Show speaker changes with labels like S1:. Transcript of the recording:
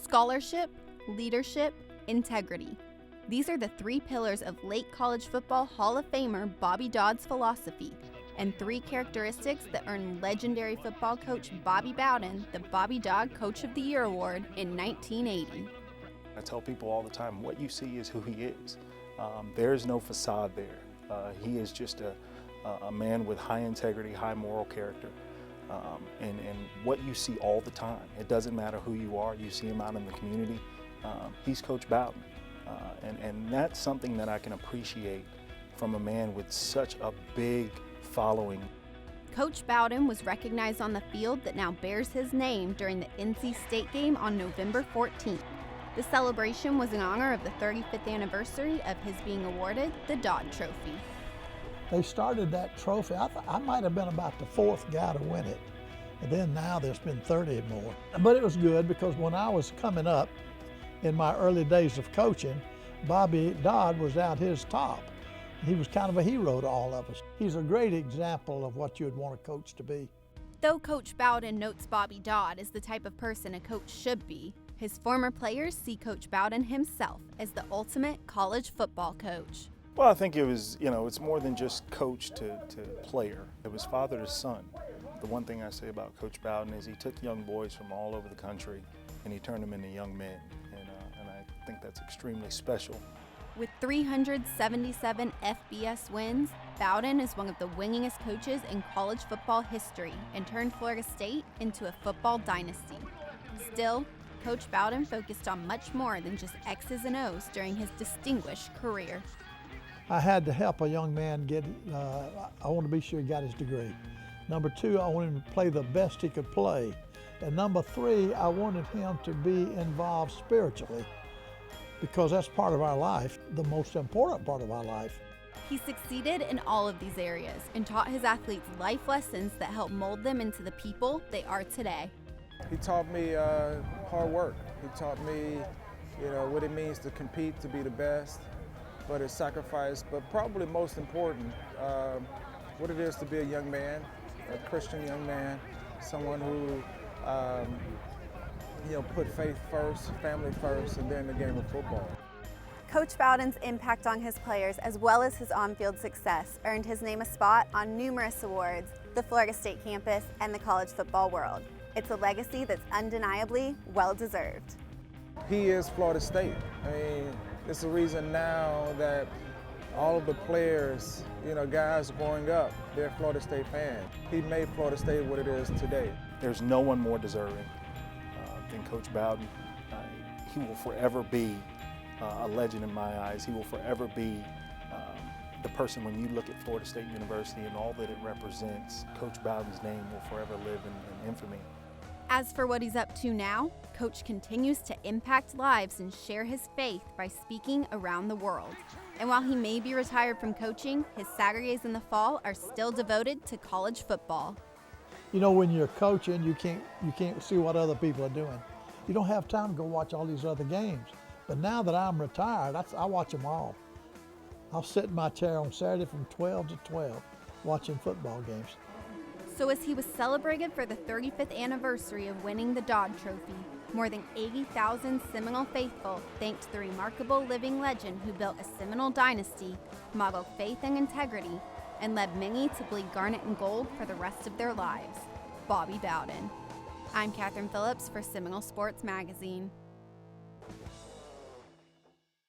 S1: Scholarship, leadership, integrity. These are the three pillars of late college football Hall of Famer Bobby Dodd's philosophy, and three characteristics that earned legendary football coach Bobby Bowden the Bobby Dodd Coach of the Year award in 1980.
S2: I tell people all the time, what you see is who he is. There's no facade there. He is just a man with high integrity, high moral character. And what you see all the time, it doesn't matter who you are, you see him out in the community, he's Coach Bowden. And that's something that I can appreciate from a man with such a big following.
S1: Coach Bowden was recognized on the field that now bears his name during the NC State game on November 14th. The celebration was in honor of the 35th anniversary of his being awarded the Dodd Trophy.
S3: They started that trophy, I might have been about the fourth guy to win it. And then now there's been 30 more. But it was good because when I was coming up in my early days of coaching, Bobby Dodd was at his top. He was kind of a hero to all of us. He's a great example of what you'd want a coach to be.
S1: Though Coach Bowden notes Bobby Dodd as the type of person a coach should be, his former players see Coach Bowden himself as the ultimate college football coach.
S2: Well, I think it was, it's more than just coach to player. It was father to son. The one thing I say about Coach Bowden is he took young boys from all over the country and he turned them into young men. And I think that's extremely special.
S1: With 377 FBS wins, Bowden is one of the winningest coaches in college football history and turned Florida State into a football dynasty. Still, Coach Bowden focused on much more than just X's and O's during his distinguished career.
S3: I had to help a young man get, I want to be sure he got his degree. Number two, I wanted him to play the best he could play. And number three, I wanted him to be involved spiritually, because that's part of our life, the most important part of our life.
S1: He succeeded in all of these areas and taught his athletes life lessons that help mold them into the people they are today.
S4: He taught me hard work. He taught me, what it means to compete, to be the best, but it's sacrifice, but probably most important, what it is to be a young man, a Christian young man, someone who put faith first, family first, and then the game of football.
S5: Coach Bowden's impact on his players, as well as his on-field success, earned his name a spot on numerous awards, the Florida State campus, and the college football world. It's a legacy that's undeniably well-deserved.
S4: He is Florida State. I mean, it's the reason now that all of the players, guys growing up, they're Florida State fans. He made Florida State what it is today.
S2: There's no one more deserving than Coach Bowden. He will forever be a legend in my eyes. He will forever be the person, when you look at Florida State University and all that it represents, Coach Bowden's name will forever live in infamy.
S1: As for what he's up to now, Coach continues to impact lives and share his faith by speaking around the world. And while he may be retired from coaching, his Saturdays in the fall are still devoted to college football.
S3: When you're coaching, you can't see what other people are doing. You don't have time to go watch all these other games. But now that I'm retired, I watch them all. I'll sit in my chair on Saturday from 12 to 12 watching football games.
S1: So as he was celebrated for the 35th anniversary of winning the Dodd Trophy, more than 80,000 Seminole faithful thanked the remarkable living legend who built a Seminole dynasty, modeled faith and integrity, and led many to bleed garnet and gold for the rest of their lives, Bobby Bowden. I'm Kathryn Phillips for Seminole Sports Magazine.